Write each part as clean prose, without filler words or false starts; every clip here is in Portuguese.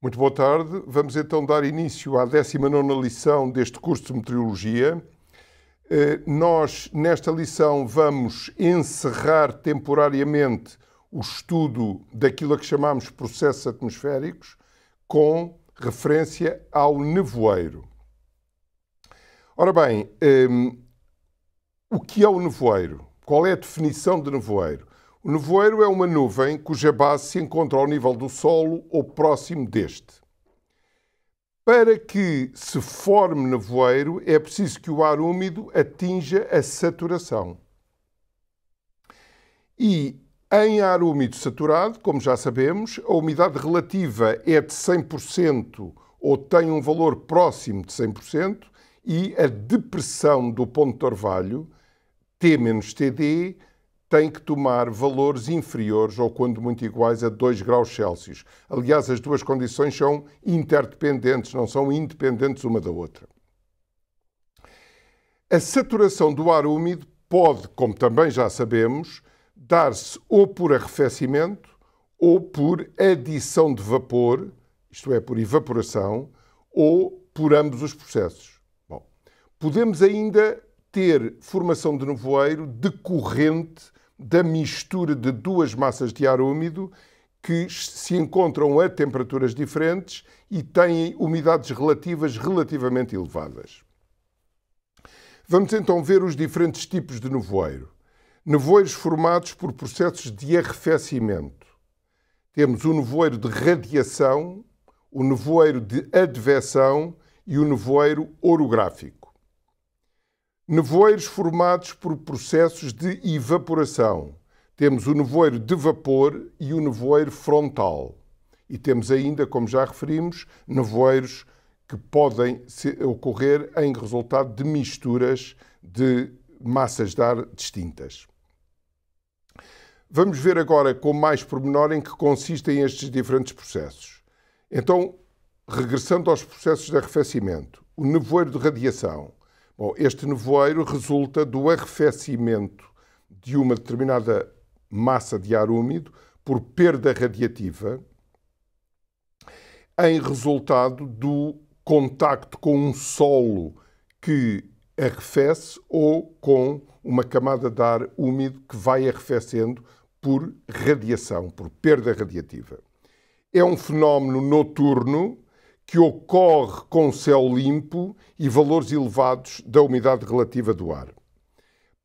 Muito boa tarde. Vamos então dar início à 19ª lição deste curso de Meteorologia. Nós, nesta lição, vamos encerrar temporariamente o estudo daquilo a que chamamos processos atmosféricos, com referência ao nevoeiro. Ora bem, o que é o nevoeiro? Qual é a definição de nevoeiro? O nevoeiro é uma nuvem cuja base se encontra ao nível do solo ou próximo deste. Para que se forme nevoeiro, é preciso que o ar úmido atinja a saturação. E em ar úmido saturado, como já sabemos, a umidade relativa é de 100% ou tem um valor próximo de 100% e a depressão do ponto de orvalho, T-TD, tem que tomar valores inferiores ou, quando muito iguais, a 2 graus Celsius. Aliás, as duas condições são interdependentes, não são independentes uma da outra. A saturação do ar úmido pode, como também já sabemos, dar-se ou por arrefecimento ou por adição de vapor, isto é, por evaporação, ou por ambos os processos. Bom, podemos ainda ter formação de nevoeiro decorrente da mistura de duas massas de ar úmido que se encontram a temperaturas diferentes e têm umidades relativas relativamente elevadas. Vamos então ver os diferentes tipos de nevoeiro. Nevoeiros formados por processos de arrefecimento. Temos o nevoeiro de radiação, o nevoeiro de adveção e o nevoeiro orográfico. Nevoeiros formados por processos de evaporação. Temos o nevoeiro de vapor e o nevoeiro frontal. E temos ainda, como já referimos, nevoeiros que podem ocorrer em resultado de misturas de massas de ar distintas. Vamos ver agora com mais pormenor em que consistem estes diferentes processos. Então, regressando aos processos de arrefecimento, o nevoeiro de radiação. Bom, este nevoeiro resulta do arrefecimento de uma determinada massa de ar úmido por perda radiativa em resultado do contacto com um solo que arrefece ou com uma camada de ar úmido que vai arrefecendo por radiação, por perda radiativa. É um fenómeno noturno que ocorre com céu limpo e valores elevados da umidade relativa do ar.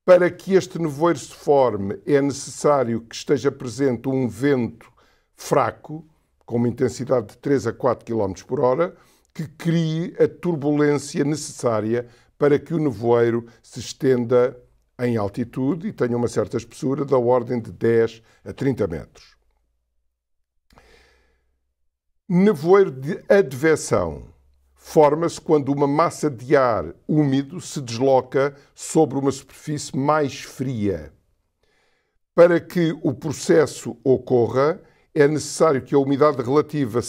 Para que este nevoeiro se forme, é necessário que esteja presente um vento fraco, com uma intensidade de 3 a 4 km por hora, que crie a turbulência necessária para que o nevoeiro se estenda em altitude e tenha uma certa espessura da ordem de 10 a 30 metros. Nevoeiro de adveção forma-se quando uma massa de ar úmido se desloca sobre uma superfície mais fria. Para que o processo ocorra, é necessário que a umidade relativa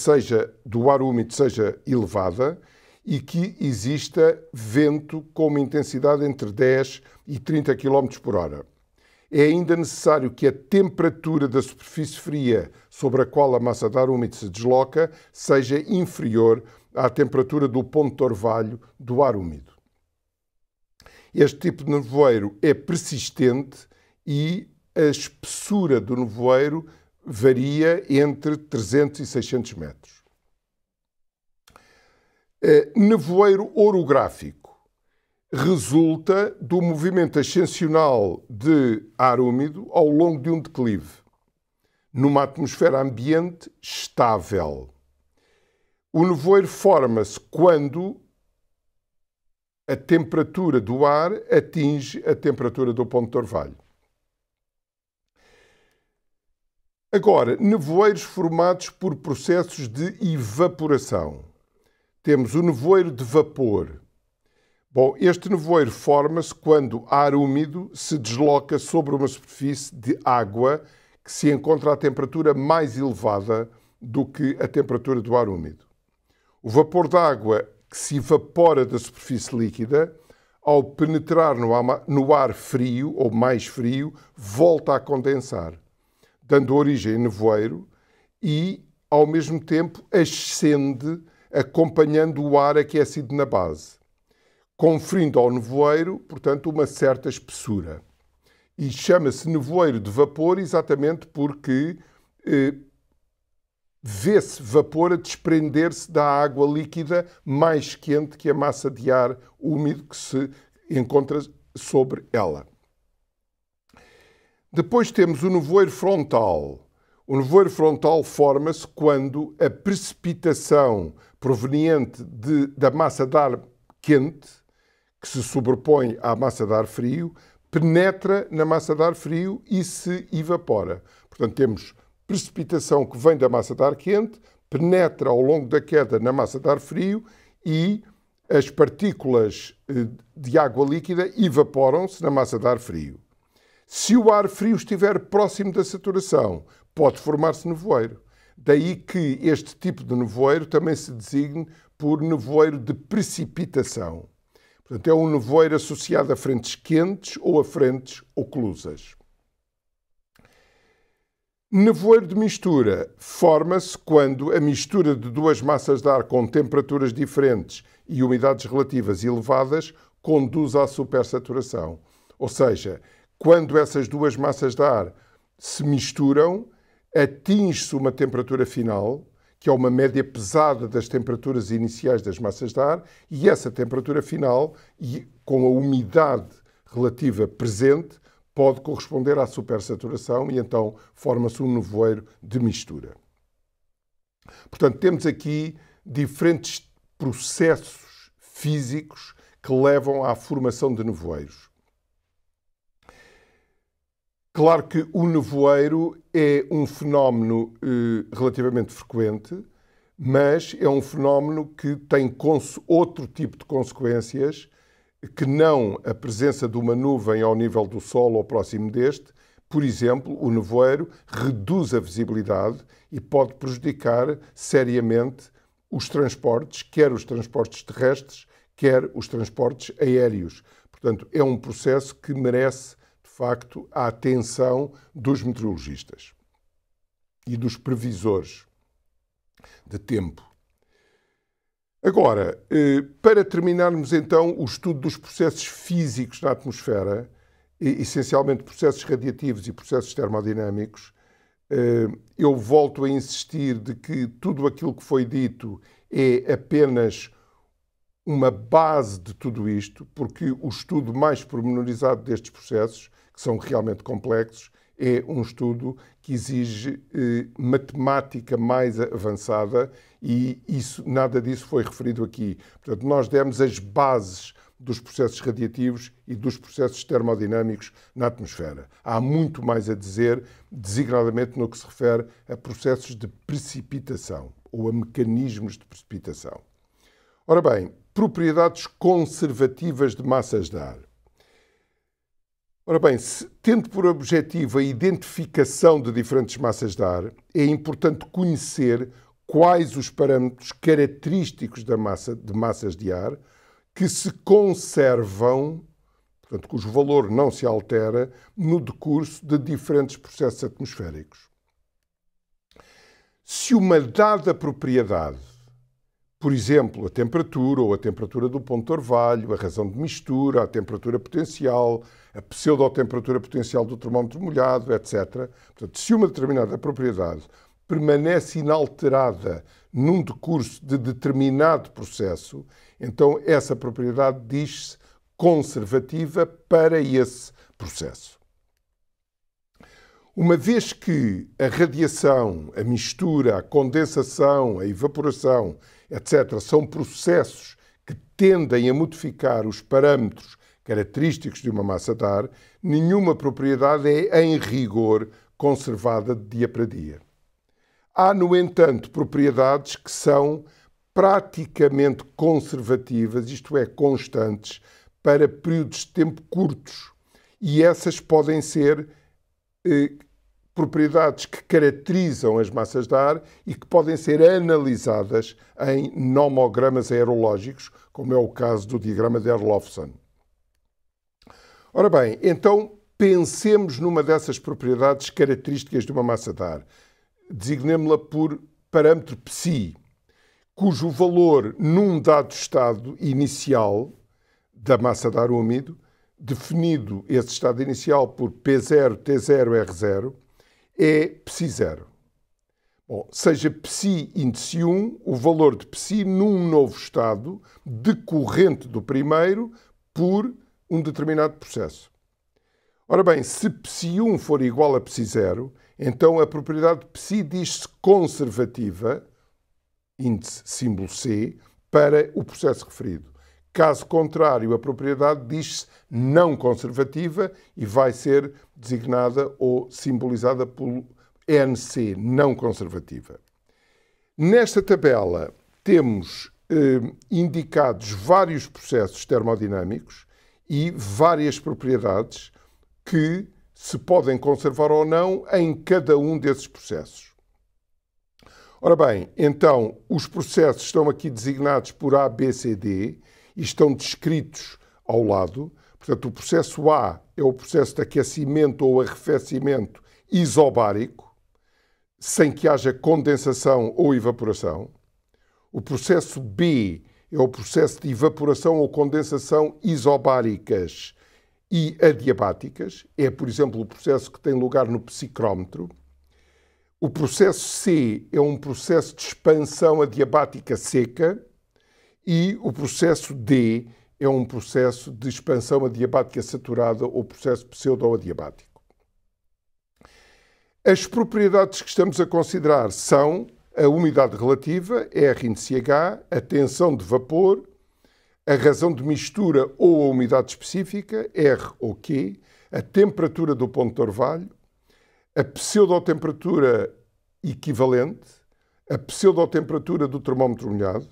do ar úmido seja elevada e que exista vento com uma intensidade entre 10 e 30 km por hora. É ainda necessário que a temperatura da superfície fria sobre a qual a massa de ar úmido se desloca seja inferior à temperatura do ponto de orvalho do ar úmido. Este tipo de nevoeiro é persistente e a espessura do nevoeiro varia entre 300 e 600 metros. Nevoeiro orográfico resulta do movimento ascensional de ar úmido ao longo de um declive, numa atmosfera ambiente estável. O nevoeiro forma-se quando a temperatura do ar atinge a temperatura do ponto de orvalho. Agora, nevoeiros formados por processos de evaporação. Temos o nevoeiro de vapor. Bom, este nevoeiro forma-se quando ar úmido se desloca sobre uma superfície de água que se encontra a temperatura mais elevada do que a temperatura do ar úmido. O vapor d'água que se evapora da superfície líquida, ao penetrar no ar frio ou mais frio, volta a condensar, dando origem a nevoeiro, e ao mesmo tempo ascende acompanhando o ar aquecido na base, conferindo ao nevoeiro, portanto, uma certa espessura. E chama-se nevoeiro de vapor exatamente porque vê-se vapor a desprender-se da água líquida mais quente que a massa de ar úmido que se encontra sobre ela. Depois temos o nevoeiro frontal. O nevoeiro frontal forma-se quando a precipitação proveniente da massa de ar quente, que se sobrepõe à massa de ar frio, penetra na massa de ar frio e se evapora. Portanto, temos precipitação que vem da massa de ar quente, penetra ao longo da queda na massa de ar frio e as partículas de água líquida evaporam-se na massa de ar frio. Se o ar frio estiver próximo da saturação, pode formar-se nevoeiro. Daí que este tipo de nevoeiro também se designe por nevoeiro de precipitação. Portanto, é um nevoeiro associado a frentes quentes ou a frentes oclusas. Nevoeiro de mistura forma-se quando a mistura de duas massas de ar com temperaturas diferentes e umidades relativas elevadas conduz à supersaturação. Ou seja, quando essas duas massas de ar se misturam, atinge-se uma temperatura final, que é uma média pesada das temperaturas iniciais das massas de ar, e essa temperatura final, com a umidade relativa presente, pode corresponder à supersaturação e então forma-se um nevoeiro de mistura. Portanto, temos aqui diferentes processos físicos que levam à formação de nevoeiros. Claro que o nevoeiro é um fenómeno relativamente frequente, mas é um fenómeno que tem outro tipo de consequências que não a presença de uma nuvem ao nível do Sol ou próximo deste. Por exemplo, o nevoeiro reduz a visibilidade e pode prejudicar seriamente os transportes, quer os transportes terrestres, quer os transportes aéreos. Portanto, é um processo que merece, de facto, a atenção dos meteorologistas e dos previsores de tempo. Agora, para terminarmos então o estudo dos processos físicos na atmosfera, essencialmente processos radiativos e processos termodinâmicos, eu volto a insistir de que tudo aquilo que foi dito é apenas uma base de tudo isto, porque o estudo mais pormenorizado destes processos, que são realmente complexos, é um estudo que exige matemática mais avançada e nada disso foi referido aqui. Portanto, nós demos as bases dos processos radiativos e dos processos termodinâmicos na atmosfera. Há muito mais a dizer, designadamente no que se refere a processos de precipitação ou a mecanismos de precipitação. Ora bem, propriedades conservativas de massas de ar. Ora bem, tendo por objetivo a identificação de diferentes massas de ar, é importante conhecer quais os parâmetros característicos de massas de ar que se conservam, portanto, cujo valor não se altera, no decurso de diferentes processos atmosféricos. Se uma dada propriedade, por exemplo, a temperatura ou a temperatura do ponto de orvalho, a razão de mistura, a temperatura potencial, a pseudotemperatura potencial do termómetro molhado, etc. Portanto, se uma determinada propriedade permanece inalterada num decurso de determinado processo, então essa propriedade diz-se conservativa para esse processo. Uma vez que a radiação, a mistura, a condensação, a evaporação, etc., são processos que tendem a modificar os parâmetros característicos de uma massa de ar, nenhuma propriedade é, em rigor, conservada de dia para dia. Há, no entanto, propriedades que são praticamente conservativas, isto é, constantes, para períodos de tempo curtos. E essas podem ser propriedades que caracterizam as massas de ar e que podem ser analisadas em nomogramas aerológicos, como é o caso do diagrama de Herlofsen. Ora bem, então pensemos numa dessas propriedades características de uma massa de ar. Designemo-la por parâmetro psi, cujo valor num dado estado inicial da massa de ar úmido, definido esse estado inicial por P0, T0, R0, é psi0. Bom, seja psi índice 1 o valor de psi num novo estado decorrente do primeiro por um determinado processo. Ora bem, se psi1 for igual a psi0, então a propriedade de psi diz-se conservativa, índice símbolo C, para o processo referido. Caso contrário, a propriedade diz-se não conservativa e vai ser designada ou simbolizada por NC, não conservativa. Nesta tabela temos indicados vários processos termodinâmicos e várias propriedades que se podem conservar ou não em cada um desses processos. Ora bem, então, os processos estão aqui designados por A, B, C, D e estão descritos ao lado. Portanto, o processo A é o processo de aquecimento ou arrefecimento isobárico, sem que haja condensação ou evaporação. O processo B é o processo de evaporação ou condensação isobáricas e adiabáticas. É, por exemplo, o processo que tem lugar no psicrómetro. O processo C é um processo de expansão adiabática seca e o processo D é um processo de expansão adiabática saturada ou processo pseudoadiabático. As propriedades que estamos a considerar são a umidade relativa, R índice H, a tensão de vapor, a razão de mistura ou a umidade específica, R ou Q, a temperatura do ponto de orvalho, a pseudotemperatura equivalente, a pseudotemperatura do termómetro molhado,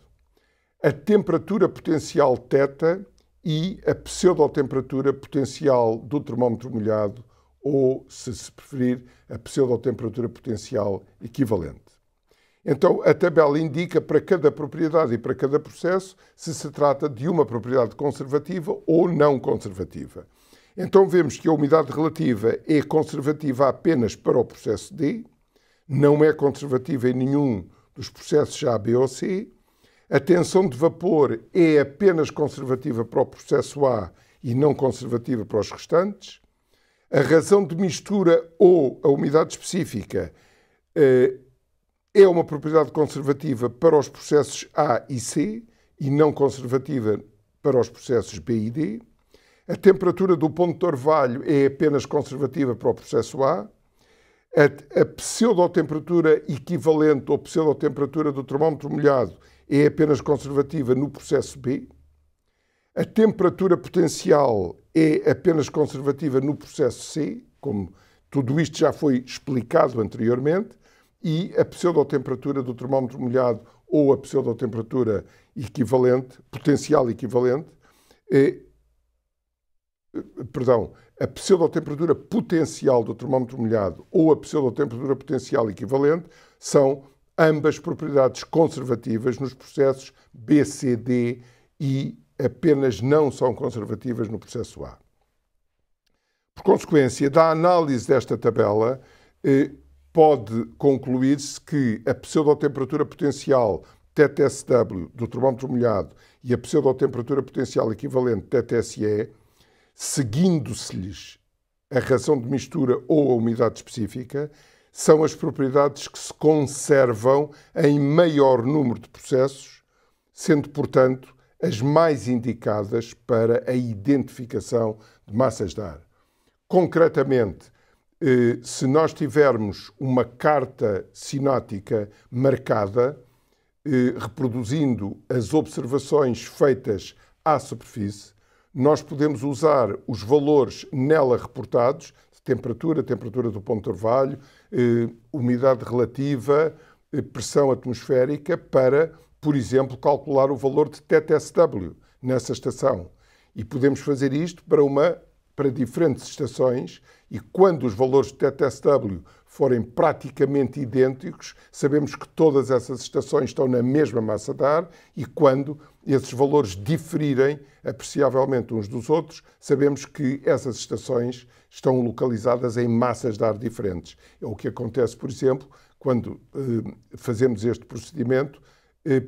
a temperatura potencial θ e a pseudotemperatura potencial do termómetro molhado ou, se preferir, a pseudotemperatura potencial equivalente. Então, a tabela indica para cada propriedade e para cada processo se se trata de uma propriedade conservativa ou não conservativa. Então, vemos que a umidade relativa é conservativa apenas para o processo D, não é conservativa em nenhum dos processos A, B ou C. A tensão de vapor é apenas conservativa para o processo A e não conservativa para os restantes. A razão de mistura ou a umidade específica é uma propriedade conservativa para os processos A e C e não conservativa para os processos B e D. A temperatura do ponto de orvalho é apenas conservativa para o processo A. A pseudotemperatura equivalente ou pseudotemperatura do termómetro molhado é apenas conservativa no processo B. A temperatura potencial é apenas conservativa no processo C, como tudo isto já foi explicado anteriormente, e a pseudotemperatura do termómetro molhado ou a pseudotemperatura equivalente, potencial equivalente, a pseudotemperatura potencial do termómetro molhado ou a pseudotemperatura potencial equivalente são ambas propriedades conservativas nos processos B, C, D e apenas não são conservativas no processo A. Por consequência, da análise desta tabela, pode concluir-se que a pseudotemperatura potencial TTSW do termómetro molhado e a pseudotemperatura potencial equivalente TTSE, seguindo-se-lhes a razão de mistura ou a umidade específica, são as propriedades que se conservam em maior número de processos, sendo, portanto, as mais indicadas para a identificação de massas de ar. Concretamente, se nós tivermos uma carta sinótica marcada, reproduzindo as observações feitas à superfície, nós podemos usar os valores nela reportados, temperatura do ponto de orvalho, umidade relativa, pressão atmosférica, para, por exemplo, calcular o valor de TTSW nessa estação. E podemos fazer isto para diferentes estações e quando os valores de TTSW forem praticamente idênticos, sabemos que todas essas estações estão na mesma massa de ar e quando esses valores diferirem apreciavelmente uns dos outros, sabemos que essas estações estão localizadas em massas de ar diferentes. É o que acontece, por exemplo, quando fazemos este procedimento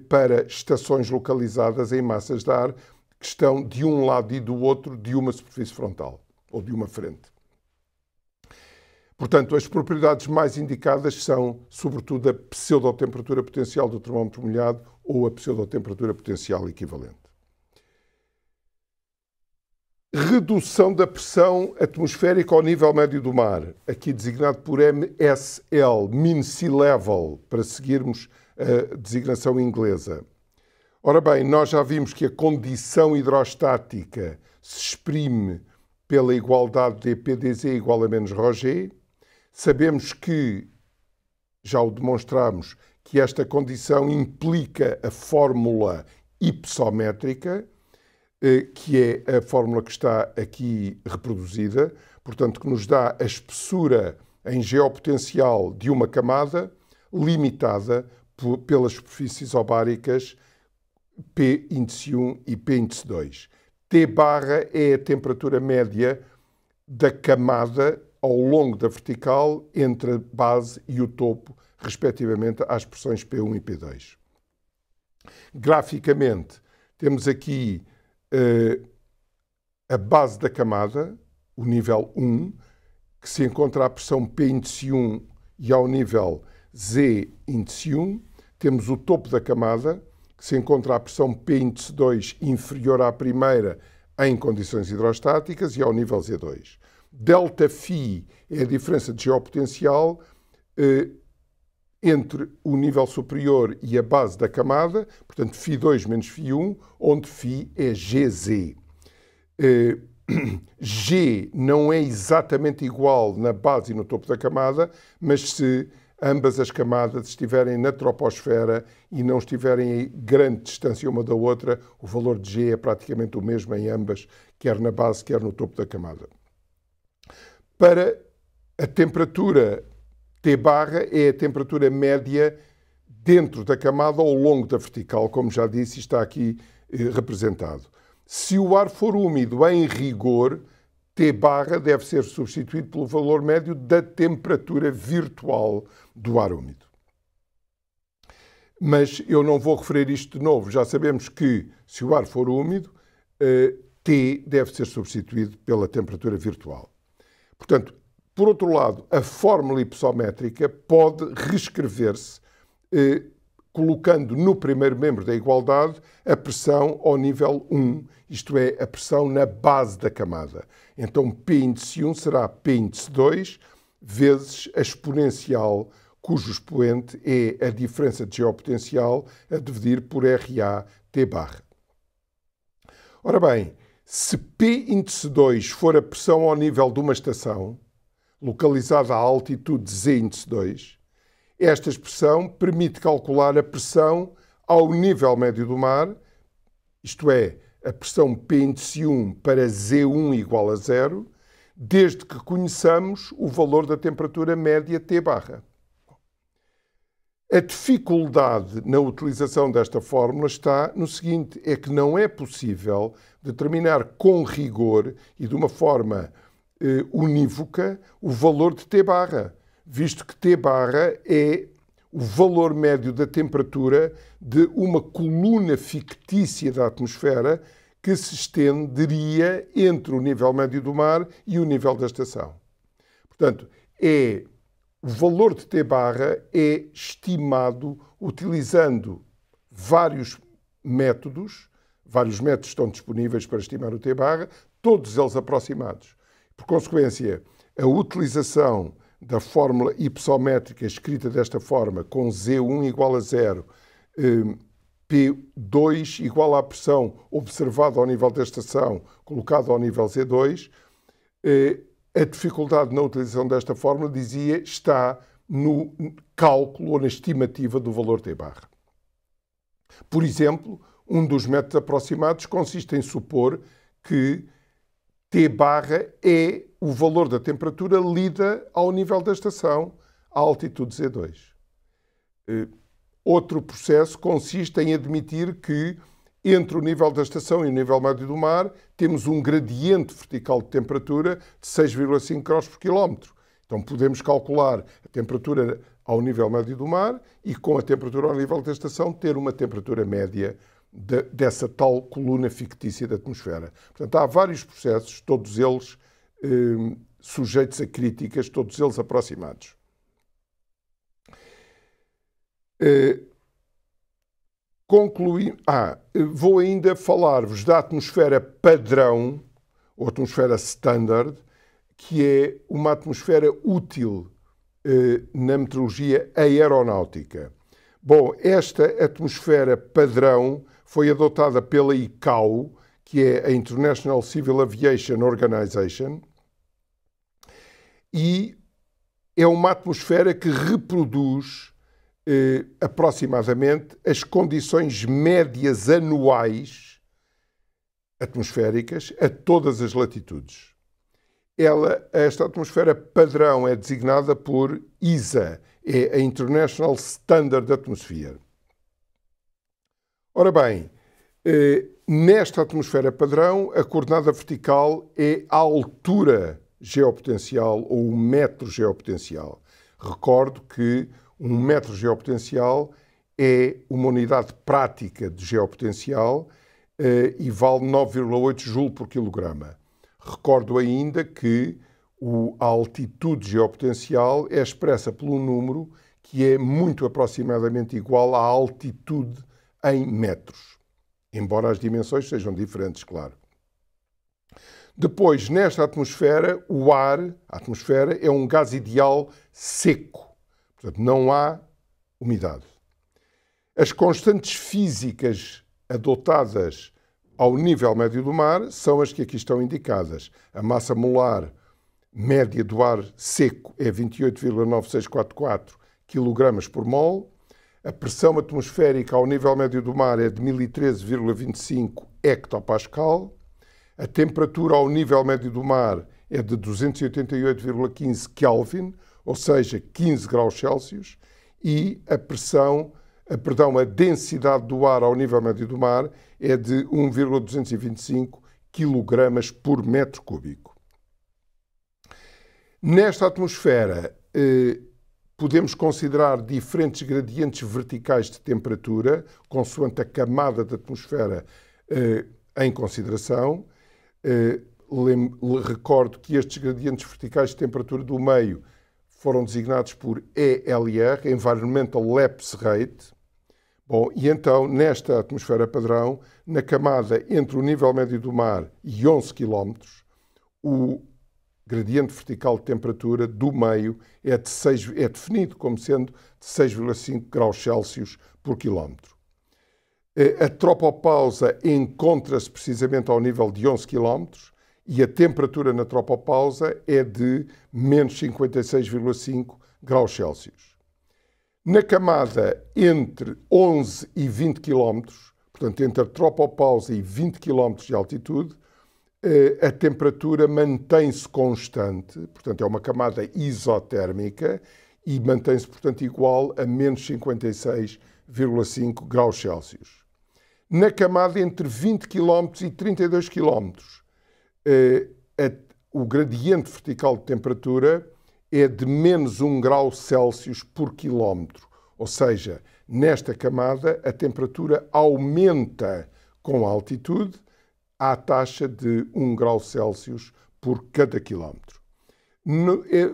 para estações localizadas em massas de ar que estão de um lado e do outro de uma superfície frontal ou de uma frente. Portanto, as propriedades mais indicadas são, sobretudo, a pseudotemperatura potencial do termómetro molhado ou a pseudotemperatura potencial equivalente. Redução da pressão atmosférica ao nível médio do mar, aqui designado por MSL, Mean Sea Level, para seguirmos a designação inglesa. Ora bem, nós já vimos que a condição hidrostática se exprime pela igualdade de PdZ igual a menos ρg. Sabemos que, já o demonstramos, que esta condição implica a fórmula hypsométrica, que é a fórmula que está aqui reproduzida, portanto, que nos dá a espessura em geopotencial de uma camada limitada pelas superfícies isobáricas P índice 1 e P índice 2. T barra é a temperatura média da camada ao longo da vertical entre a base e o topo, respectivamente às pressões P1 e P2. Graficamente, temos aqui a base da camada, o nível 1, que se encontra à pressão P índice 1 e ao nível Z índice 1. Temos o topo da camada, que se encontra à pressão P índice 2 inferior à primeira em condições hidrostáticas e ao nível Z2. Delta φ é a diferença de geopotencial entre o nível superior e a base da camada, portanto, φ2 menos φ1, onde φ é Gz. G não é exatamente igual na base e no topo da camada, mas se ambas as camadas estiverem na troposfera e não estiverem em grande distância uma da outra, o valor de G é praticamente o mesmo em ambas, quer na base, quer no topo da camada. Para a temperatura T barra é a temperatura média dentro da camada ao longo da vertical, como já disse, está aqui representado. Se o ar for úmido em rigor, T barra deve ser substituído pelo valor médio da temperatura virtual do ar úmido. Mas eu não vou referir isto de novo. Já sabemos que, se o ar for úmido, T deve ser substituído pela temperatura virtual. Portanto, por outro lado, a fórmula hypsométrica pode reescrever-se colocando no primeiro membro da igualdade a pressão ao nível 1, isto é, a pressão na base da camada. Então, P índice 1 será P índice 2 vezes a exponencial, cujo expoente é a diferença de geopotencial a dividir por RA T barra. Ora bem, se P índice 2 for a pressão ao nível de uma estação, localizada à altitude Z índice 2, esta expressão permite calcular a pressão ao nível médio do mar, isto é, a pressão P índice 1 para Z1 igual a 0, desde que conheçamos o valor da temperatura média T barra. A dificuldade na utilização desta fórmula está no seguinte, é que não é possível determinar com rigor e de uma forma unívoca o valor de T barra, visto que T barra é o valor médio da temperatura de uma coluna fictícia da atmosfera que se estenderia entre o nível médio do mar e o nível da estação. Portanto, o valor de T barra é estimado utilizando vários métodos estão disponíveis para estimar o T barra, todos eles aproximados. Por consequência, a utilização da fórmula hypsométrica escrita desta forma, com Z1 igual a 0, P2 igual à pressão observada ao nível da estação, colocada ao nível Z2, a dificuldade na utilização desta fórmula, dizia, está no cálculo ou na estimativa do valor T barra. Por exemplo, um dos métodos aproximados consiste em supor que T barra é o valor da temperatura lida ao nível da estação, à altitude Z2. Outro processo consiste em admitir que entre o nível da estação e o nível médio do mar temos um gradiente vertical de temperatura de 6,5 graus por quilómetro. Então podemos calcular a temperatura ao nível médio do mar e com a temperatura ao nível da estação ter uma temperatura média dessa tal coluna fictícia da atmosfera. Portanto, há vários processos, todos eles sujeitos a críticas, todos eles aproximados. Vou ainda falar-vos da atmosfera padrão, ou atmosfera standard, que é uma atmosfera útil na meteorologia aeronáutica. Bom, esta atmosfera padrão foi adotada pela ICAO, que é a International Civil Aviation Organization, e é uma atmosfera que reproduz aproximadamente as condições médias anuais atmosféricas a todas as latitudes. Esta atmosfera padrão é designada por ISA, é a International Standard Atmosphere. Ora bem, nesta atmosfera padrão, a coordenada vertical é a altura geopotencial ou o metro geopotencial. Recordo que um metro geopotencial é uma unidade prática de geopotencial e vale 9,8 joule por quilograma. Recordo ainda que a altitude geopotencial é expressa por um número que é muito aproximadamente igual à altitude em metros, embora as dimensões sejam diferentes, claro. Depois, nesta atmosfera, a atmosfera é um gás ideal seco, portanto, não há umidade. As constantes físicas adotadas ao nível médio do mar são as que aqui estão indicadas. A massa molar média do ar seco é 28,9644 kg por mol. A pressão atmosférica ao nível médio do mar é de 1013,25 hectopascal. A temperatura ao nível médio do mar é de 288,15 Kelvin, ou seja, 15 graus Celsius. E a densidade do ar ao nível médio do mar é de 1,225 kg por metro cúbico. Nesta atmosfera, podemos considerar diferentes gradientes verticais de temperatura, consoante a camada da atmosfera em consideração. Recordo que estes gradientes verticais de temperatura do meio foram designados por ELR, Environmental Lapse Rate. Bom, e então, nesta atmosfera padrão, na camada entre o nível médio do mar e 11 km, o gradiente vertical de temperatura do meio é definido como sendo de 6,5 graus Celsius por quilómetro. A tropopausa encontra-se precisamente ao nível de 11 km e a temperatura na tropopausa é de menos 56,5 graus Celsius. Na camada entre 11 e 20 km, portanto entre a tropopausa e 20 km de altitude, a temperatura mantém-se constante, portanto é uma camada isotérmica e mantém-se, portanto, igual a menos 56,5 graus Celsius. Na camada entre 20 km e 32 km, o gradiente vertical de temperatura é de menos 1 grau Celsius por quilómetro, ou seja, nesta camada a temperatura aumenta com a altitude à taxa de 1 grau Celsius por cada quilómetro.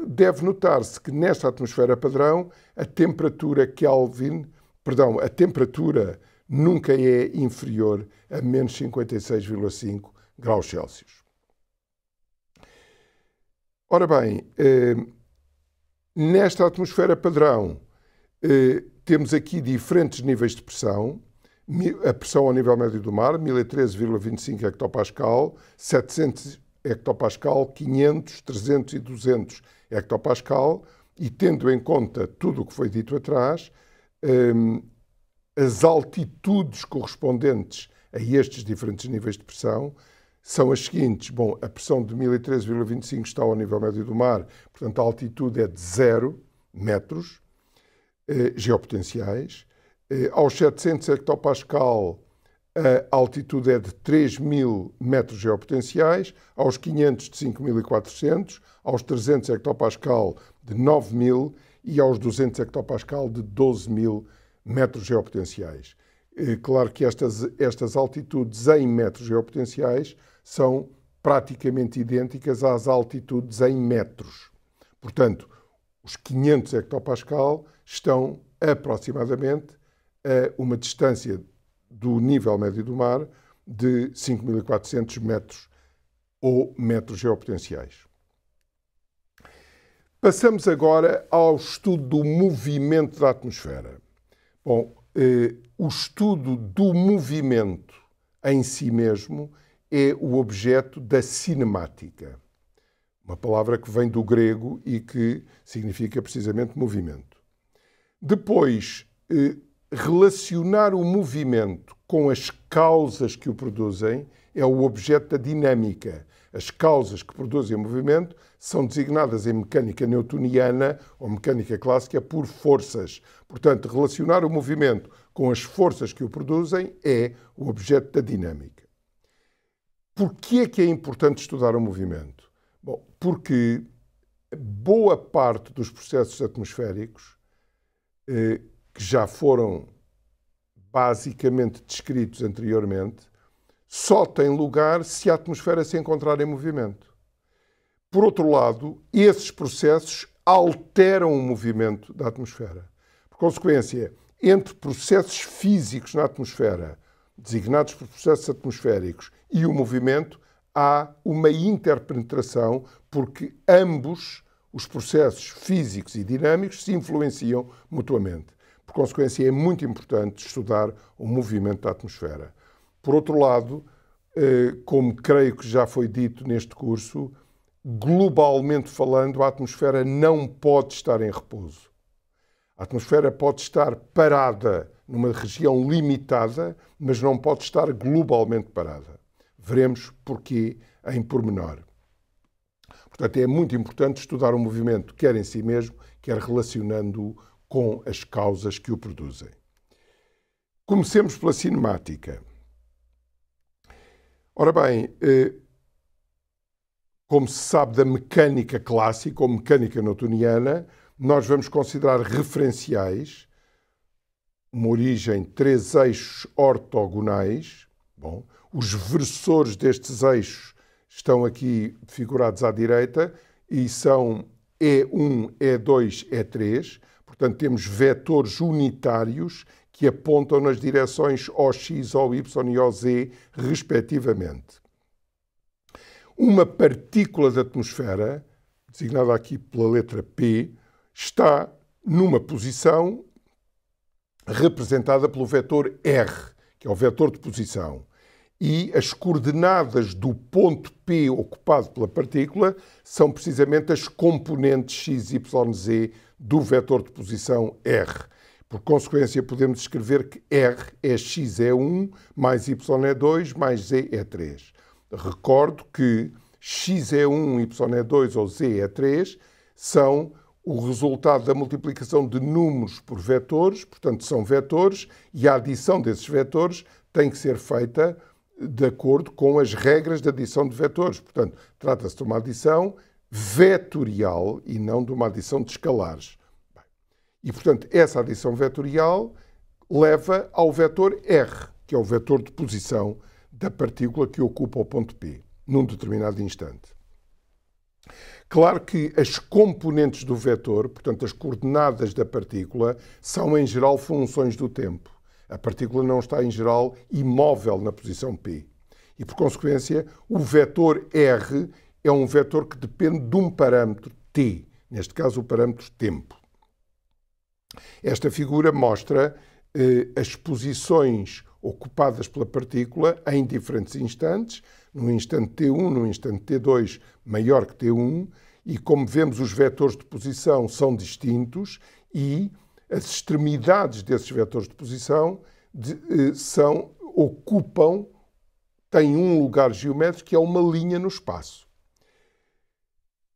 Deve notar-se que nesta atmosfera padrão a temperatura nunca é inferior a menos 56,5 graus Celsius. Ora bem, nesta atmosfera padrão temos aqui diferentes níveis de pressão. A pressão ao nível médio do mar, 1013,25 hectopascal, 700 hectopascal, 500, 300 e 200 hectopascal, e tendo em conta tudo o que foi dito atrás, as altitudes correspondentes a estes diferentes níveis de pressão são as seguintes. Bom, a pressão de 1013,25 está ao nível médio do mar, portanto a altitude é de 0 metros geopotenciais. Aos 700 hectopascal, a altitude é de 3.000 metros geopotenciais, aos 500 de 5.400, aos 300 hectopascal de 9.000 e aos 200 hectopascal de 12.000 metros geopotenciais. Claro que estas altitudes em metros geopotenciais são praticamente idênticas às altitudes em metros. Portanto, os 500 hectopascal estão aproximadamente a uma distância do nível médio do mar de 5.400 metros ou metros geopotenciais. Passamos agora ao estudo do movimento da atmosfera. Bom, o estudo do movimento em si mesmo é o objeto da cinemática, uma palavra que vem do grego e que significa precisamente movimento. Depois, relacionar o movimento com as causas que o produzem é o objeto da dinâmica. As causas que produzem o movimento são designadas em mecânica newtoniana ou mecânica clássica por forças. Portanto, relacionar o movimento com as forças que o produzem é o objeto da dinâmica. Porquê é que é importante estudar o movimento? Bom, porque boa parte dos processos atmosféricos, que já foram basicamente descritos anteriormente, só tem lugar se a atmosfera se encontrar em movimento. Por outro lado, esses processos alteram o movimento da atmosfera. Por consequência, entre processos físicos na atmosfera, designados por processos atmosféricos, e o movimento, há uma interpenetração, porque ambos os processos físicos e dinâmicos se influenciam mutuamente. Por consequência, é muito importante estudar o movimento da atmosfera. Por outro lado, como creio que já foi dito neste curso, globalmente falando, a atmosfera não pode estar em repouso. A atmosfera pode estar parada numa região limitada, mas não pode estar globalmente parada. Veremos porquê em pormenor. Portanto, é muito importante estudar o movimento, quer em si mesmo, quer relacionando-o com as causas que o produzem. Comecemos pela cinemática. Ora bem, como se sabe da mecânica clássica ou mecânica newtoniana, nós vamos considerar referenciais uma origem 3 eixos ortogonais. Bom, os versores destes eixos estão aqui figurados à direita e são E1, E2, E3. Portanto, temos vetores unitários que apontam nas direções OX, OY e OZ, respectivamente. Uma partícula da atmosfera, designada aqui pela letra P, está numa posição representada pelo vetor R, que é o vetor de posição. E as coordenadas do ponto P ocupado pela partícula são precisamente as componentes x, y, z do vetor de posição R. Por consequência, podemos escrever que R é x é 1, mais y é 2, mais z é 3. Recordo que x é 1, y é 2 ou z é 3 são o resultado da multiplicação de números por vetores, portanto são vetores, e a adição desses vetores tem que ser feita de acordo com as regras de adição de vetores. Portanto, trata-se de uma adição vetorial e não de uma adição de escalares. E, portanto, essa adição vetorial leva ao vetor R, que é o vetor de posição da partícula que ocupa o ponto P, num determinado instante. Claro que as componentes do vetor, portanto, as coordenadas da partícula, são, em geral, funções do tempo. A partícula não está, em geral, imóvel na posição P. E, por consequência, o vetor R é um vetor que depende de um parâmetro T, neste caso o parâmetro tempo. Esta figura mostra as posições ocupadas pela partícula em diferentes instantes, no instante T1, no instante T2 maior que T1, e como vemos os vetores de posição são distintos e as extremidades desses vetores de posição têm um lugar geométrico que é uma linha no espaço.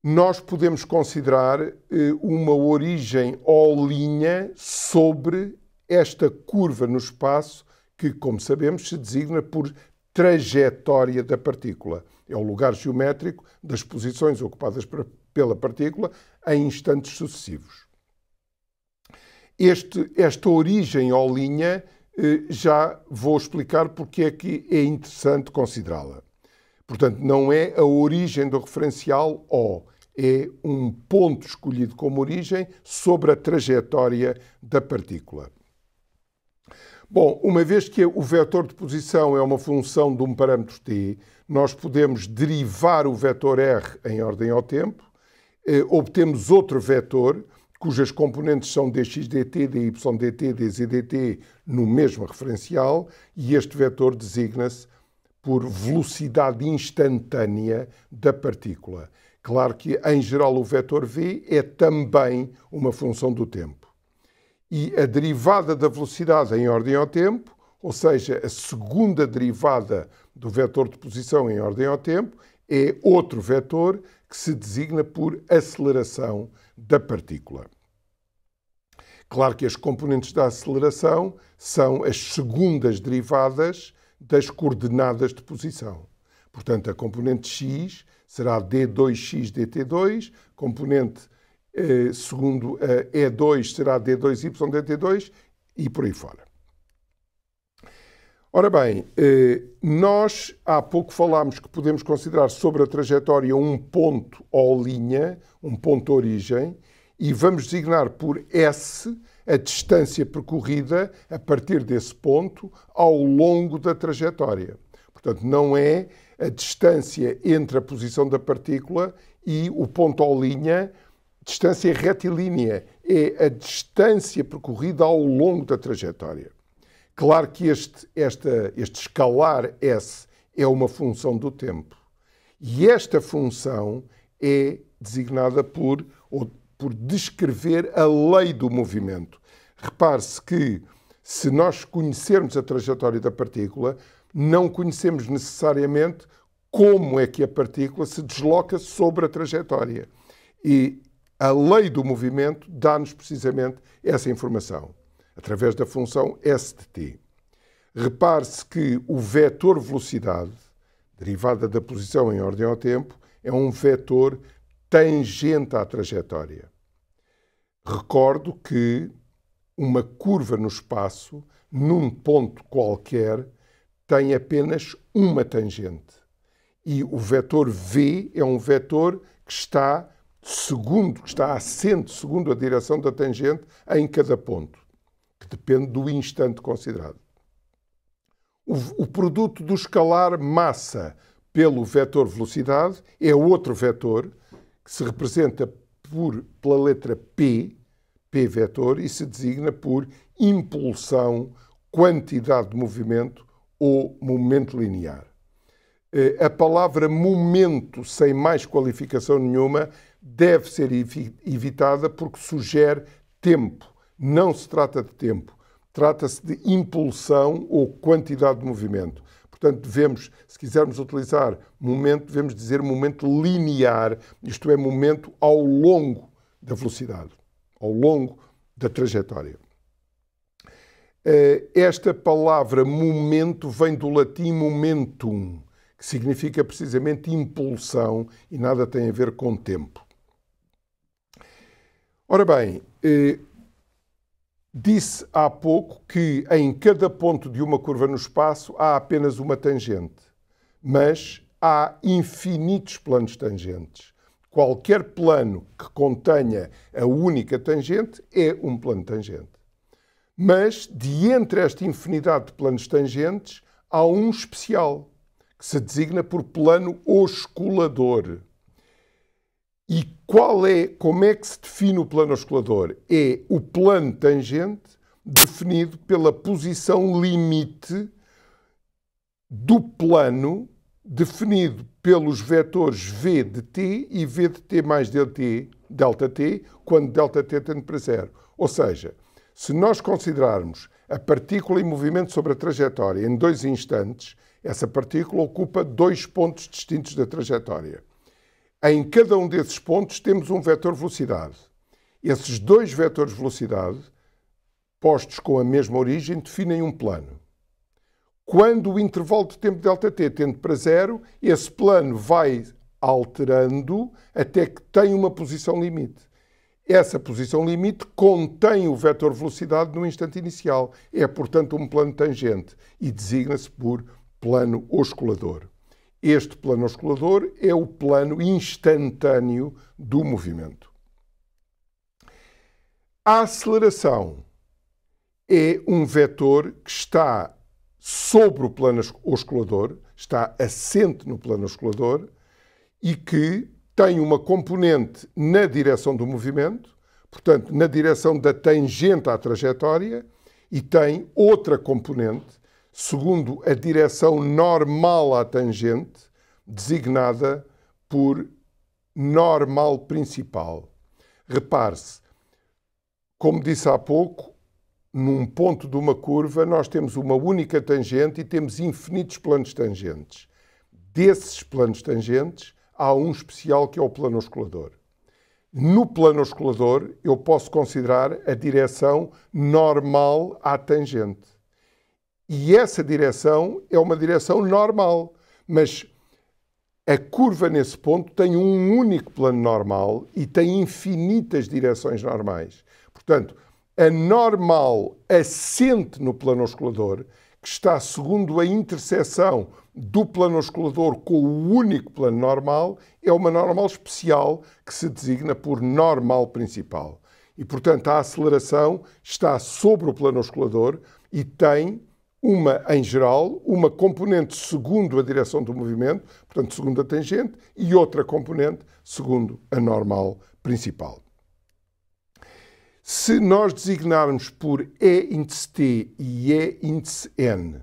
Nós podemos considerar uma origem O' sobre esta curva no espaço que, como sabemos, se designa por trajetória da partícula. É o lugar geométrico das posições ocupadas pela partícula em instantes sucessivos. Esta origem O', já vou explicar porque é que é interessante considerá-la. Portanto, não é a origem do referencial O, é um ponto escolhido como origem sobre a trajetória da partícula. Bom, uma vez que o vetor de posição é uma função de um parâmetro t, nós podemos derivar o vetor r em ordem ao tempo, obtemos outro vetor, cujas componentes são dx dt, dy dt, dz dt no mesmo referencial, e este vetor designa-se por velocidade instantânea da partícula. Claro que, em geral, o vetor v é também uma função do tempo. E a derivada da velocidade em ordem ao tempo, ou seja, a segunda derivada do vetor de posição em ordem ao tempo, é outro vetor que se designa por aceleração da partícula. Claro que as componentes da aceleração são as segundas derivadas das coordenadas de posição. Portanto, a componente x será d2x dt2, componente segundo a E2 será d2y dt2 e por aí fora. Ora bem, nós há pouco falámos que podemos considerar sobre a trajetória um ponto O', um ponto origem, e vamos designar por S a distância percorrida a partir desse ponto ao longo da trajetória. Portanto, não é a distância entre a posição da partícula e o ponto O', distância retilínea, é a distância percorrida ao longo da trajetória. Claro que este escalar S é uma função do tempo. E esta função é designada por descrever a lei do movimento. Repare-se que, se nós conhecermos a trajetória da partícula, não conhecemos necessariamente como é que a partícula se desloca sobre a trajetória. E a lei do movimento dá-nos precisamente essa informação, através da função S de t. Repare-se que o vetor velocidade, derivada da posição em ordem ao tempo, é um vetor tangente à trajetória. Recordo que uma curva no espaço, num ponto qualquer, tem apenas uma tangente. E o vetor v é um vetor que está assente segundo a direção da tangente em cada ponto, que depende do instante considerado. O produto do escalar massa pelo vetor velocidade é outro vetor que se representa pela letra P, P vetor, e se designa por impulsão, quantidade de movimento ou momento linear. A palavra momento, sem mais qualificação nenhuma, deve ser evitada porque sugere tempo. Não se trata de tempo. Trata-se de impulsão ou quantidade de movimento. Portanto, devemos, se quisermos utilizar momento, devemos dizer momento linear, isto é, momento ao longo da velocidade, ao longo da trajetória. Esta palavra momento vem do latim momentum, que significa precisamente impulsão e nada tem a ver com tempo. Ora bem, disse há pouco que em cada ponto de uma curva no espaço há apenas uma tangente, mas há infinitos planos tangentes. Qualquer plano que contenha a única tangente é um plano tangente. Mas, de entre esta infinidade de planos tangentes, há um especial, que se designa por plano osculador. E como é que se define o plano osculador? É o plano tangente definido pela posição limite do plano definido pelos vetores v de t e v de t mais delta t, quando delta t tende para zero. Ou seja, se nós considerarmos a partícula em movimento sobre a trajetória em 2 instantes, essa partícula ocupa 2 pontos distintos da trajetória. Em cada um desses pontos temos um vetor velocidade. Esses 2 vetores velocidade, postos com a mesma origem, definem um plano. Quando o intervalo de tempo ΔT tende para zero, esse plano vai alterando até que tem uma posição limite. Essa posição limite contém o vetor velocidade no instante inicial. É, portanto, um plano tangente e designa-se por plano osculador. Este plano osculador é o plano instantâneo do movimento. A aceleração é um vetor que está sobre o plano osculador, está assente no plano osculador e que tem uma componente na direção do movimento, portanto, na direção da tangente à trajetória, e tem outra componente segundo a direção normal à tangente, designada por normal principal. Repare-se, como disse há pouco, num ponto de uma curva nós temos uma única tangente e temos infinitos planos tangentes. Desses planos tangentes, há um especial que é o plano osculador. No plano osculador, eu posso considerar a direção normal à tangente. E essa direção é uma direção normal, mas a curva nesse ponto tem um único plano normal e tem infinitas direções normais. Portanto, a normal assente no plano osculador, que está segundo a interseção do plano osculador com o único plano normal, é uma normal especial que se designa por normal principal. E, portanto, a aceleração está sobre o plano osculador e tem em geral, uma componente segundo a direção do movimento, portanto, segundo a tangente, e outra componente segundo a normal principal. Se nós designarmos por E índice T e E índice N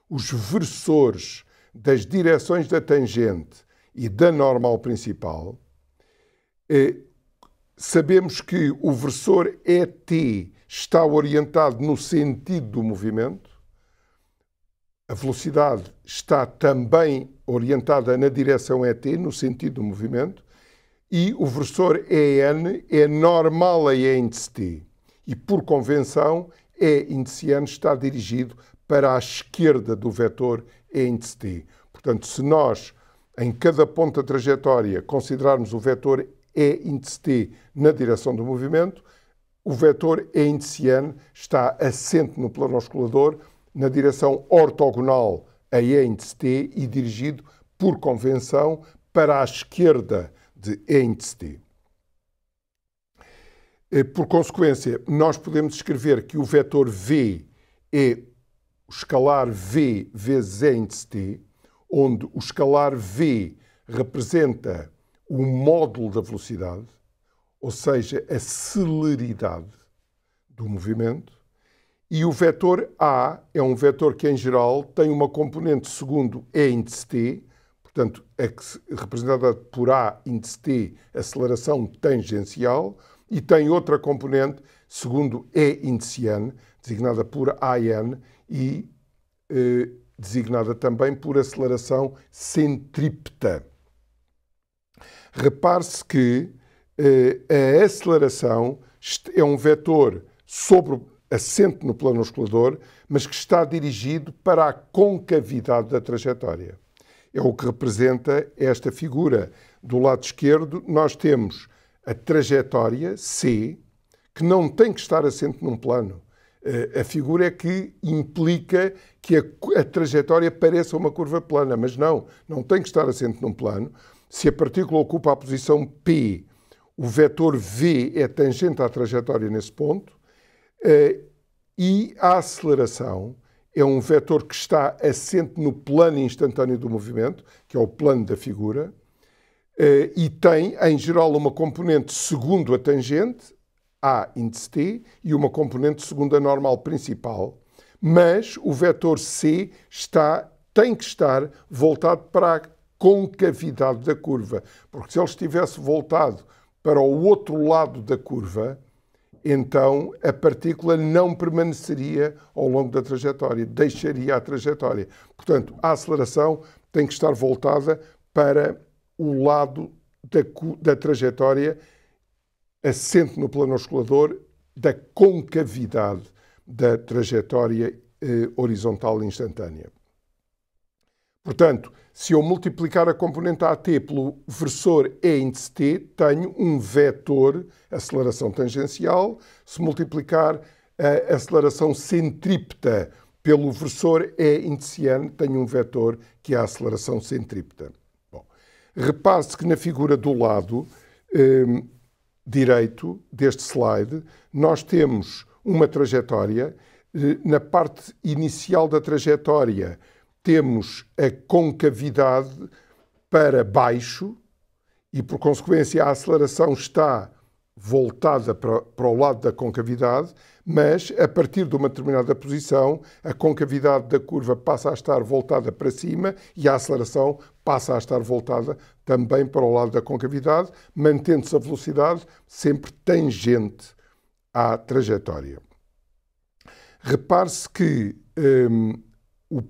os versores das direções da tangente e da normal principal, sabemos que o versor ET está orientado no sentido do movimento, a velocidade está também orientada na direção ET, no sentido do movimento, e o versor EN é normal a E índice T. E, por convenção, E índice N está dirigido para a esquerda do vetor E índice T. Portanto, se nós, em cada ponto da trajetória, considerarmos o vetor E índice T na direção do movimento, o vetor E índice N está assente no plano osculador na direção ortogonal a E índice T e dirigido, por convenção, para a esquerda de E índice T. Por consequência, nós podemos escrever que o vetor V é o escalar V vezes E índice T, onde o escalar V representa o módulo da velocidade, ou seja, a celeridade do movimento, e o vetor A é um vetor que, em geral, tem uma componente segundo E índice T, portanto, é representada por A índice T, aceleração tangencial, e tem outra componente segundo E índice N, designada por AN e designada também por aceleração centrípeta. Repare-se que a aceleração é um vetor assente no plano osculador, mas que está dirigido para a concavidade da trajetória. É o que representa esta figura. Do lado esquerdo, nós temos a trajetória C, que não tem que estar assente num plano. A figura é que implica que a trajetória pareça uma curva plana, mas não tem que estar assente num plano. Se a partícula ocupa a posição P, o vetor V é tangente à trajetória nesse ponto, e a aceleração é um vetor que está assente no plano instantâneo do movimento, que é o plano da figura, e tem, em geral, uma componente segundo a tangente, A índice T, e uma componente segundo a normal principal, mas o vetor C tem que estar voltado para a concavidade da curva, porque se ele estivesse voltado para o outro lado da curva, então a partícula não permaneceria ao longo da trajetória, deixaria a trajetória. Portanto, a aceleração tem que estar voltada para o lado da trajetória assente no plano osculador da concavidade da trajetória horizontal instantânea. Portanto, se eu multiplicar a componente AT pelo versor E índice T, tenho um vetor aceleração tangencial. Se multiplicar a aceleração centrípeta pelo versor E índice N, tenho um vetor que é a aceleração centrípeta. Bom, repare-se que na figura do lado direito deste slide, nós temos uma trajetória. Na parte inicial da trajetória, temos a concavidade para baixo e, por consequência, a aceleração está voltada para o lado da concavidade, mas, a partir de uma determinada posição, a concavidade da curva passa a estar voltada para cima e a aceleração passa a estar voltada também para o lado da concavidade, mantendo-se a velocidade sempre tangente à trajetória. Repare-se que o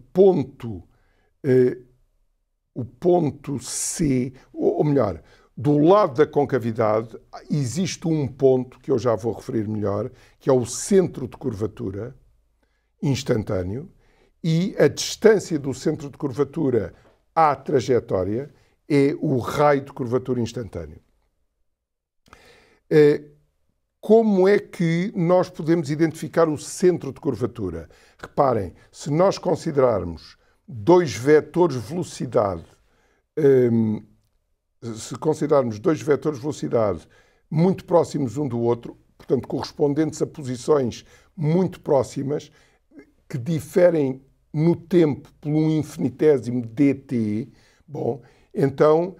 ponto C, ou melhor, do lado da concavidade, existe um ponto que eu já vou referir melhor, que é o centro de curvatura instantâneo, e a distância do centro de curvatura à trajetória é o raio de curvatura instantâneo. Como é que nós podemos identificar o centro de curvatura? Reparem, se nós considerarmos dois vetores velocidade, muito próximos um do outro, portanto correspondentes a posições muito próximas, que diferem no tempo por um infinitésimo dt, bom, então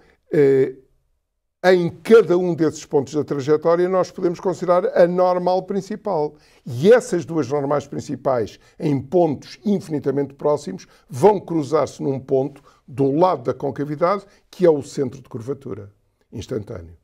em cada um desses pontos da trajetória nós podemos considerar a normal principal. E essas duas normais principais, em pontos infinitamente próximos, vão cruzar-se num ponto do lado da concavidade, que é o centro de curvatura instantâneo.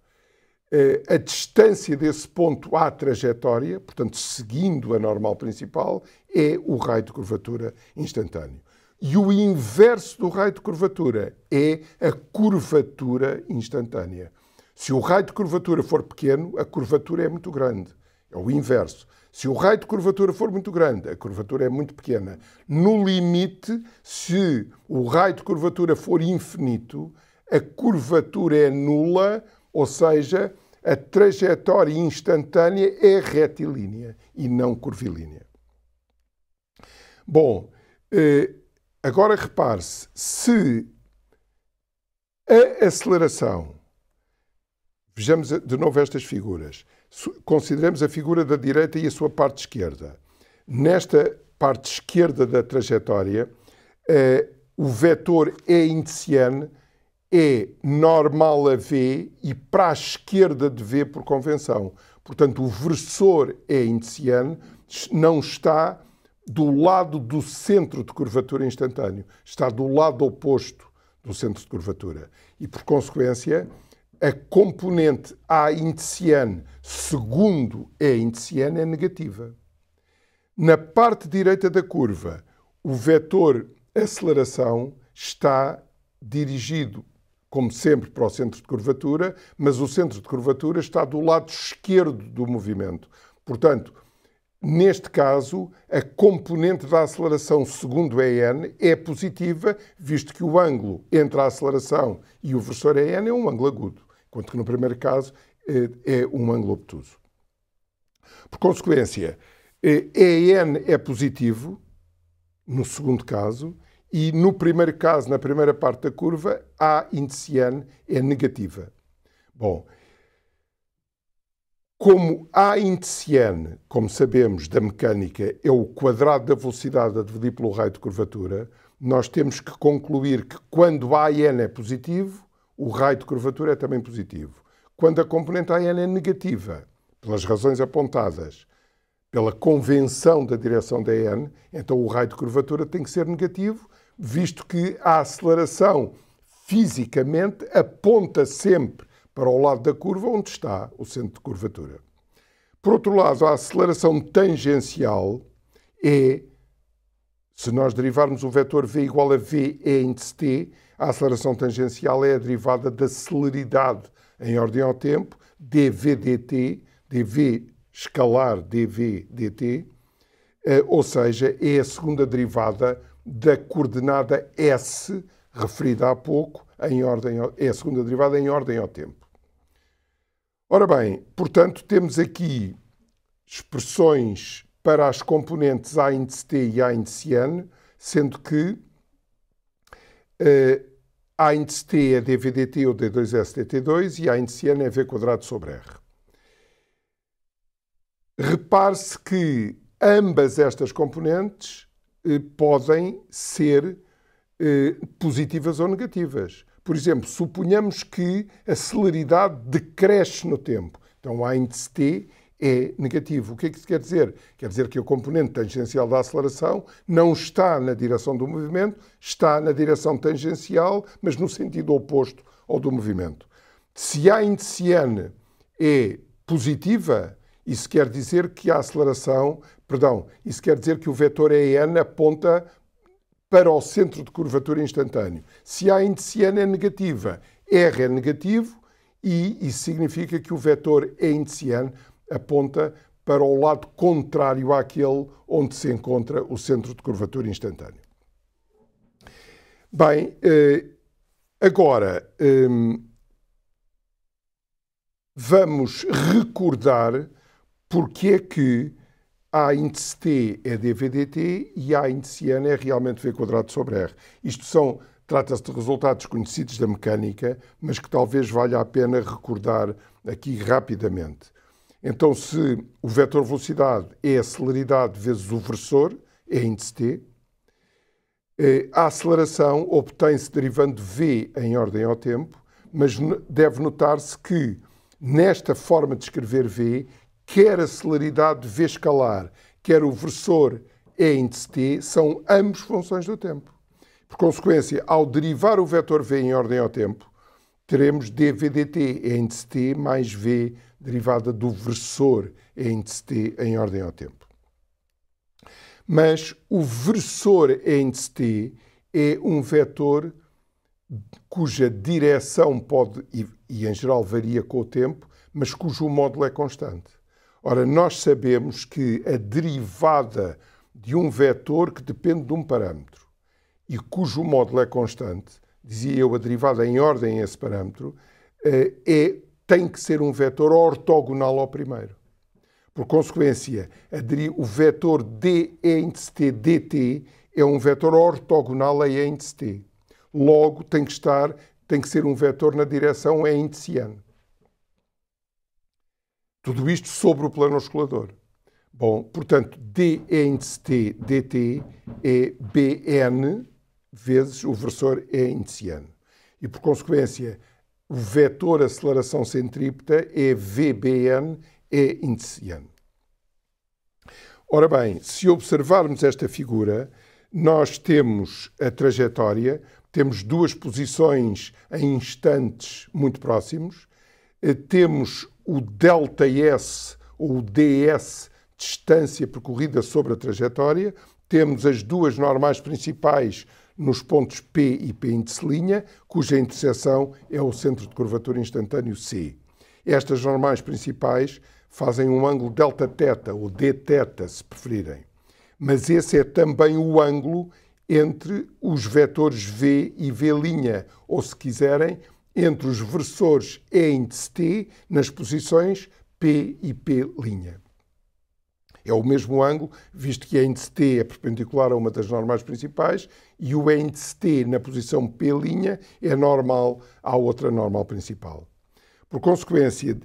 A distância desse ponto à trajetória, portanto, seguindo a normal principal, é o raio de curvatura instantâneo. E o inverso do raio de curvatura é a curvatura instantânea. Se o raio de curvatura for pequeno, a curvatura é muito grande. É o inverso. Se o raio de curvatura for muito grande, a curvatura é muito pequena. No limite, se o raio de curvatura for infinito, a curvatura é nula, ou seja, a trajetória instantânea é retilínea e não curvilínea. Bom, agora repare-se, se a aceleração... Vejamos de novo estas figuras. Consideremos a figura da direita e a sua parte esquerda. Nesta parte esquerda da trajetória, o vetor E índice N é normal a V e para a esquerda de V por convenção. Portanto, o versor E índice N não está do lado do centro de curvatura instantâneo. Está do lado oposto do centro de curvatura. E, por consequência, a componente A índice N segundo E índice N é negativa. Na parte direita da curva, o vetor aceleração está dirigido, como sempre, para o centro de curvatura, mas o centro de curvatura está do lado esquerdo do movimento. Portanto, neste caso, a componente da aceleração segundo EN é positiva, visto que o ângulo entre a aceleração e o versor EN é um ângulo agudo, enquanto que no primeiro caso é um ângulo obtuso. Por consequência, EN é positivo, no segundo caso, e no primeiro caso, na primeira parte da curva, A índice N é negativa. Bom, como A índice N, como sabemos da mecânica, é o quadrado da velocidade a dividir pelo raio de curvatura, nós temos que concluir que quando AN é positivo, o raio de curvatura é também positivo. Quando a componente AN é negativa, pelas razões apontadas, pela convenção da direção da EN, então o raio de curvatura tem que ser negativo, visto que a aceleração fisicamente aponta sempre para o lado da curva onde está o centro de curvatura. Por outro lado, a aceleração tangencial é, se nós derivarmos o vetor v igual a v e índice t, a aceleração tangencial é a derivada da celeridade em ordem ao tempo, dv dt, dv escalar dv dt, ou seja, é a segunda derivada da coordenada s referida há pouco, é a segunda derivada em ordem ao tempo. Ora bem, portanto, temos aqui expressões para as componentes A índice T e A índice N, sendo que A índice T é dV/dt ou d2s dt2 e A índice N é v² sobre R. Repare-se que ambas estas componentes podem ser positivas ou negativas. Por exemplo, suponhamos que a celeridade decresce no tempo. Então, A índice T é negativo. O que é que isso quer dizer? Quer dizer que a componente tangencial da aceleração não está na direção do movimento, está na direção tangencial, mas no sentido oposto ao do movimento. Se A índice N é positiva, isso quer dizer que a aceleração, isso quer dizer que o vetor EN aponta para o centro de curvatura instantâneo. Se A índice N é negativa, R é negativo e isso significa que o vetor E índice N aponta para o lado contrário àquele onde se encontra o centro de curvatura instantâneo. Bem, agora vamos recordar porque é que A índice T é dV/dt e A índice N é realmente v² sobre R. Trata-se de resultados conhecidos da mecânica, mas que talvez valha a pena recordar aqui rapidamente. Então, se o vetor velocidade é a celeridade vezes o versor, é índice T, a aceleração obtém-se derivando de v em ordem ao tempo, mas deve notar-se que, nesta forma de escrever v, quer a celeridade v escalar, quer o versor E índice T, são ambos funções do tempo. Por consequência, ao derivar o vetor v em ordem ao tempo, teremos dV/dt E índice T mais v derivada do versor E índice T em ordem ao tempo. Mas o versor E índice T é um vetor cuja direção pode, e em geral varia com o tempo, mas cujo módulo é constante. Ora, nós sabemos que a derivada de um vetor que depende de um parâmetro e cujo módulo é constante, dizia eu, a derivada em ordem a esse parâmetro, tem que ser um vetor ortogonal ao primeiro. Por consequência, o vetor d E índice T dt é um vetor ortogonal a E índice T. Logo, tem que ser um vetor na direção E índice N. Tudo isto sobre o plano oscilador. Bom, portanto, d E índice T dt é Bn vezes o versor E índice N. E, por consequência, o vetor aceleração centrípeta é Vbn E índice N. Ora bem, se observarmos esta figura, nós temos a trajetória, temos duas posições em instantes muito próximos, temos o ΔS ou o ds, distância percorrida sobre a trajetória, temos as duas normais principais nos pontos P e P índice linha, cuja interseção é o centro de curvatura instantâneo C. Estas normais principais fazem um ângulo Δθ ou dθ, se preferirem. Mas esse é também o ângulo entre os vetores V e V', ou se quiserem, entre os versores E índice T nas posições P e P'. É o mesmo ângulo, visto que E índice T é perpendicular a uma das normais principais e o E índice T na posição P' é normal à outra normal principal. Por consequência,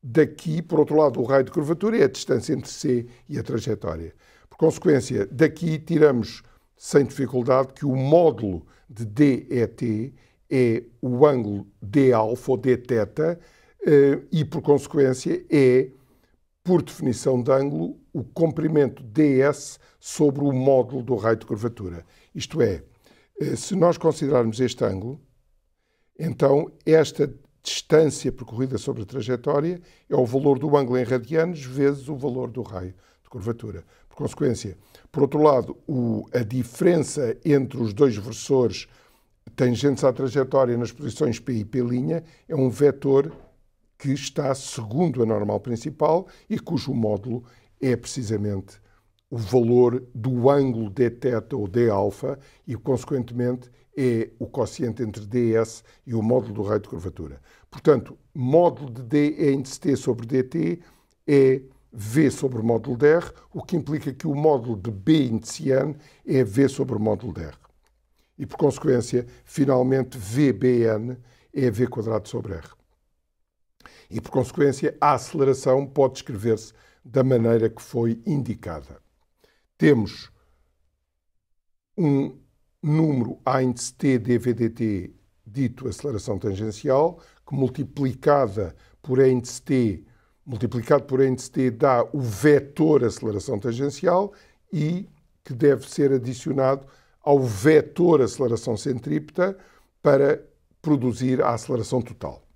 daqui, por outro lado, o raio de curvatura é a distância entre C e a trajetória. Por consequência, daqui tiramos sem dificuldade que o módulo de DET é o ângulo dα ou dθ e, por consequência, é, por definição de ângulo, o comprimento ds sobre o módulo do raio de curvatura. Isto é, se nós considerarmos este ângulo, então esta distância percorrida sobre a trajetória é o valor do ângulo em radianos vezes o valor do raio de curvatura. Por consequência, por outro lado, a diferença entre os dois versores tangentes à trajetória nas posições P e P' é um vetor que está segundo a normal principal e cujo módulo é precisamente o valor do ângulo dθ ou dα e, consequentemente, é o quociente entre ds e o módulo do raio de curvatura. Portanto, módulo de d é índice t sobre dt é v sobre o módulo de r, o que implica que o módulo de b índice n é v sobre o módulo de r. E, por consequência, finalmente, vbn é v quadrado sobre r. E, por consequência, a aceleração pode escrever-se da maneira que foi indicada. Temos um número a índice t dv dt dito aceleração tangencial, que multiplicado por índice t dá o vetor aceleração tangencial e que deve ser adicionado ao vetor aceleração centrípeta para produzir a aceleração total.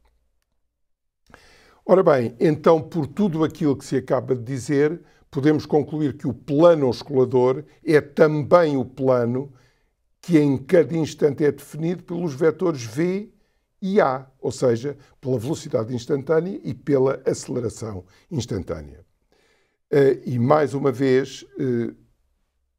Ora bem, então, por tudo aquilo que se acaba de dizer, podemos concluir que o plano oscilador é também o plano que em cada instante é definido pelos vetores v e a, ou seja, pela velocidade instantânea e pela aceleração instantânea. E, mais uma vez,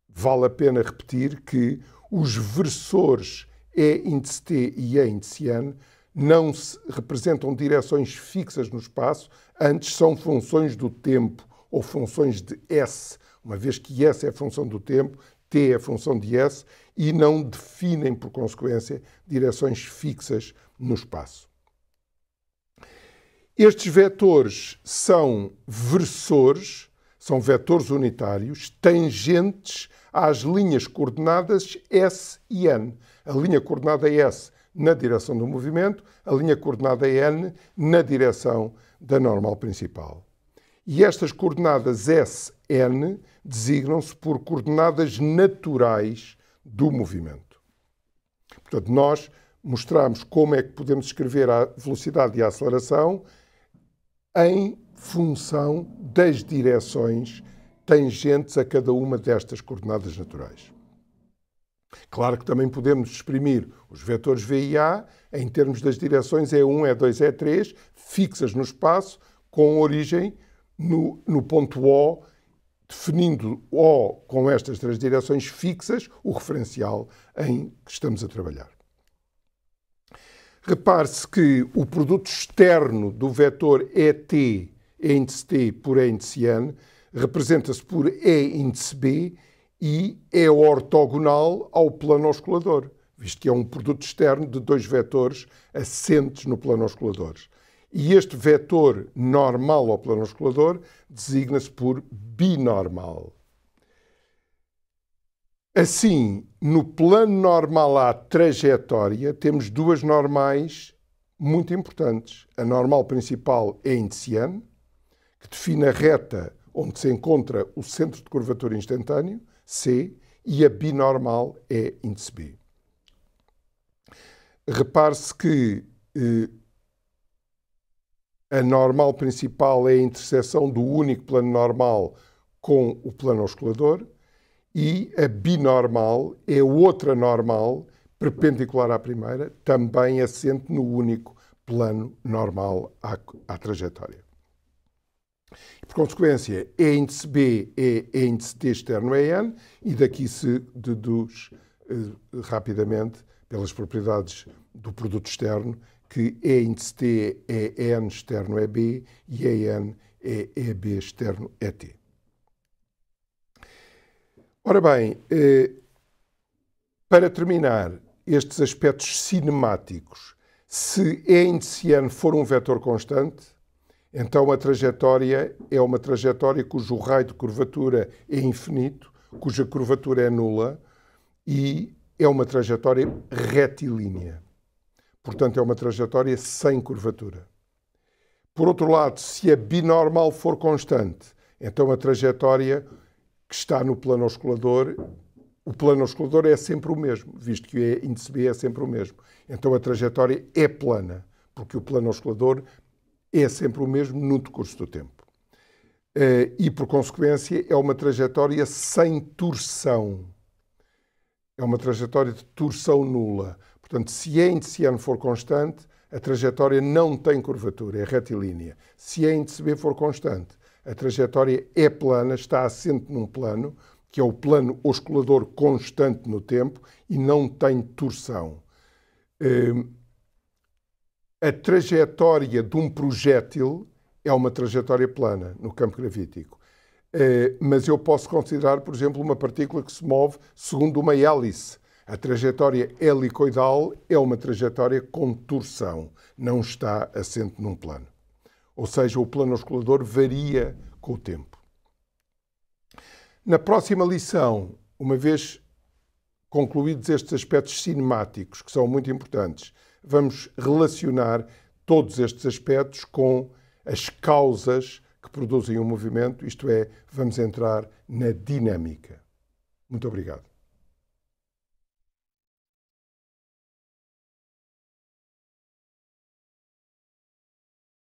vale a pena repetir que os versores E índice t e E índice n não se representam direções fixas no espaço, antes são funções do tempo ou funções de S, uma vez que S é a função do tempo, t é a função de S, e não definem, por consequência, direções fixas no espaço. Estes vetores são versores, são vetores unitários, tangentes às linhas coordenadas S e N. A linha coordenada S na direção do movimento, a linha coordenada N na direção da normal principal. E estas coordenadas S, N designam-se por coordenadas naturais do movimento. Portanto, nós mostramos como é que podemos escrever a velocidade e a aceleração em função das direções tangentes a cada uma destas coordenadas naturais. Claro que também podemos exprimir os vetores v e a em termos das direções E1, E2, E3, fixas no espaço, com origem no ponto O, definindo O com estas três direções fixas, o referencial em que estamos a trabalhar. Repare-se que o produto externo do vetor ET, E índice t por E índice n, representa-se por E índice b e é ortogonal ao plano oscilador, visto que é um produto externo de dois vetores assentes no plano oscilador. E este vetor normal ao plano oscilador designa-se por binormal. Assim, no plano normal à trajetória, temos duas normais muito importantes. A normal principal é índice n, que define a reta onde se encontra o centro de curvatura instantâneo, C, e a binormal é índice B. Repare-se que a normal principal é a interseção do único plano normal com o plano oscilador e a binormal é outra normal perpendicular à primeira, também assente no único plano normal à trajetória. Por consequência, E índice B é E índice t externo é n, e daqui se deduz rapidamente, pelas propriedades do produto externo, que E índice t é n externo é b e En é EB externo é t. Ora bem, para terminar estes aspectos cinemáticos, se E índice n for um vetor constante, então a trajetória é uma trajetória cujo raio de curvatura é infinito, cuja curvatura é nula e é uma trajetória retilínea. Portanto, é uma trajetória sem curvatura. Por outro lado, se a binormal for constante, então a trajetória que está no plano oscilador, o plano oscilador é sempre o mesmo, visto que o E índice B é sempre o mesmo. Então a trajetória é plana, porque o plano oscilador é sempre o mesmo no decurso do tempo. E, por consequência, é uma trajetória sem torção. É uma trajetória de torção nula. Portanto, se E índice n for constante, a trajetória não tem curvatura, é retilínea. Se E índice b for constante, a trajetória é plana, está assente num plano que é o plano oscilador constante no tempo e não tem torção. A trajetória de um projétil é uma trajetória plana no campo gravítico. Mas eu posso considerar, por exemplo, uma partícula que se move segundo uma hélice. A trajetória helicoidal é uma trajetória com torção, não está assente num plano. Ou seja, o plano oscilador varia com o tempo. Na próxima lição, uma vez concluídos estes aspectos cinemáticos, que são muito importantes, vamos relacionar todos estes aspectos com as causas que produzem o movimento, isto é, vamos entrar na dinâmica. Muito obrigado.